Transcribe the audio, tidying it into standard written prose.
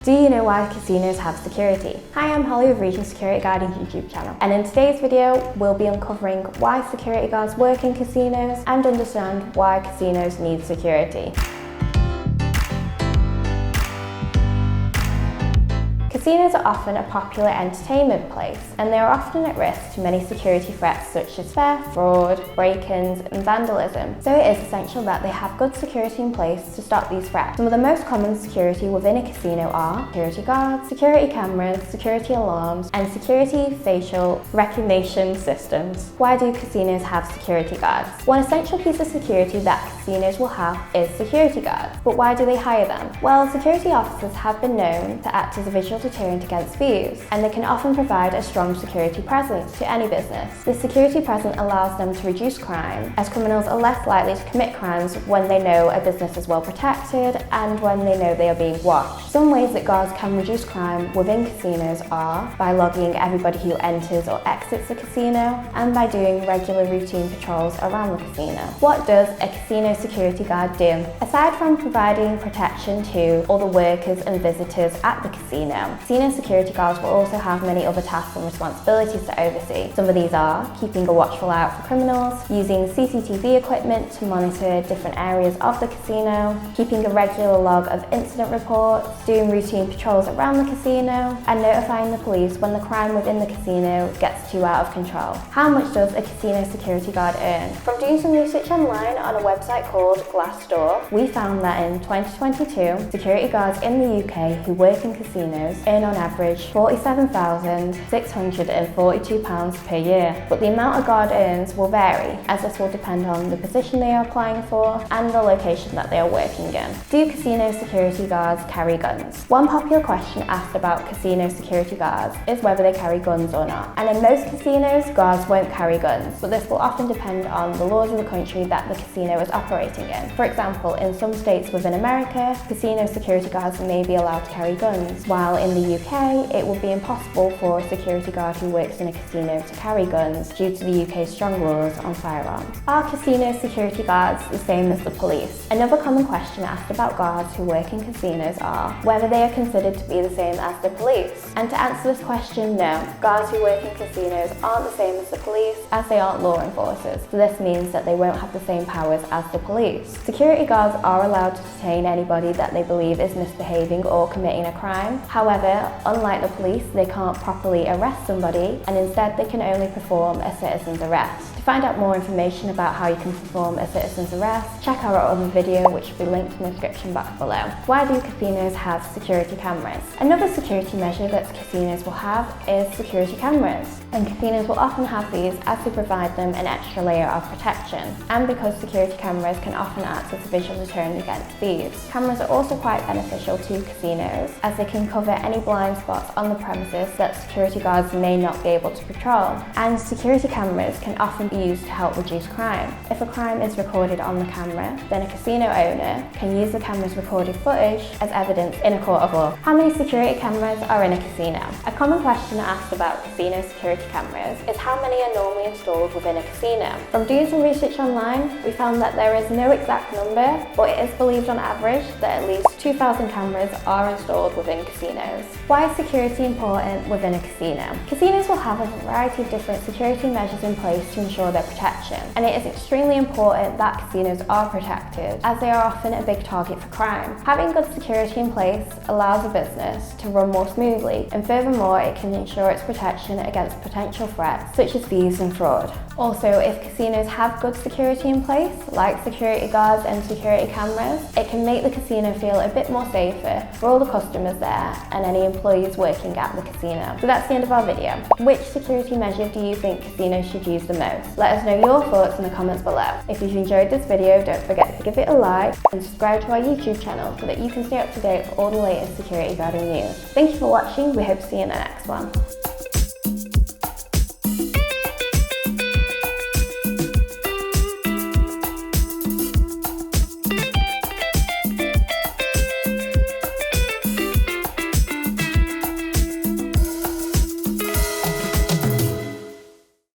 Do you know why casinos have security? Hi, I'm Holly with Regional Security Guarding YouTube channel, and in today's video we'll be uncovering why security guards work in casinos and understand why casinos need security. Casinos are often a popular entertainment place, and they are often at risk to many security threats such as theft, fraud, break-ins and vandalism. So it is essential that they have good security in place to stop these threats. Some of the most common security within a casino are security guards, security cameras, security alarms and security facial recognition systems. Why do casinos have security guards? One essential piece of security that casinos will have is security guards. But why do they hire them? Well, security officers have been known to act as a visual deterrent against thieves, and they can often provide a strong security presence to any business. This security presence allows them to reduce crime, as criminals are less likely to commit crimes when they know a business is well protected and when they know they are being watched. Some ways that guards can reduce crime within casinos are by logging everybody who enters or exits the casino and by doing regular routine patrols around the casino. What does a casino security guard do? Aside from providing protection to all the workers and visitors at the casino, casino security guards will also have many other tasks and responsibilities to oversee. Some of these are keeping a watchful eye out for criminals, using CCTV equipment to monitor different areas of the casino, keeping a regular log of incident reports, doing routine patrols around the casino, and notifying the police when the crime within the casino gets too out of control. How much does a casino security guard earn? From doing some research online on a website called Glassdoor, we found that in 2022, security guards in the UK who work in casinos earn on average £47,642 per year. But the amount a guard earns will vary, as this will depend on the position they are applying for and the location that they are working in. Do casino security guards carry guns? One popular question asked about casino security guards is whether they carry guns or not. And in most casinos, guards won't carry guns, but this will often depend on the laws of the country that the casino is operating in. For example, in some states within America, casino security guards may be allowed to carry guns, while in the UK, it would be impossible for a security guard who works in a casino to carry guns due to the UK's strong laws on firearms. Are casino security guards the same as the police? Another common question asked about guards who work in casinos are whether they are considered to be the same as the police. And to answer this question, no. Guards who work in casinos aren't the same as the police, as they aren't law enforcers. So this means that they won't have the same powers as the police. Security guards are allowed to detain anybody that they believe is misbehaving or committing a crime. However, unlike the police, they can't properly arrest somebody, and instead they can only perform a citizen's arrest. To find out more information about how you can perform a citizen's arrest, check out our other video, which will be linked in the description box below. Why do casinos have security cameras? Another security measure that casinos will have is security cameras, and casinos will often have these as they provide them an extra layer of protection, and because security cameras can often act as a visual deterrent against thieves. Cameras are also quite beneficial to casinos, as they can cover any blind spots on the premises that security guards may not be able to patrol. And security cameras can often be used to help reduce crime. If a crime is recorded on the camera, then a casino owner can use the camera's recorded footage as evidence in a court of law. How many security cameras are in a casino? A common question asked about casino security cameras is how many are normally installed within a casino. From doing some research online, we found that there is no exact number, but it is believed on average that at least 2,000 cameras are installed within casinos. Why is security important within a casino? Casinos will have a variety of different security measures in place to ensure their protection, and it is extremely important that casinos are protected, as they are often a big target for crime. Having good security in place allows a business to run more smoothly, and furthermore, it can ensure its protection against potential threats such as thieves and fraud. Also, if casinos have good security in place, like security guards and security cameras, it can make the casino feel a bit more safer for all the customers there and any employees working at the casino. So that's the end of our video. Which security measure do you think casinos should use the most? Let us know your thoughts in the comments below. If you've enjoyed this video, don't forget to give it a like and subscribe to our YouTube channel so that you can stay up to date with all the latest security guarding news. Thank you for watching. We hope to see you in the next one.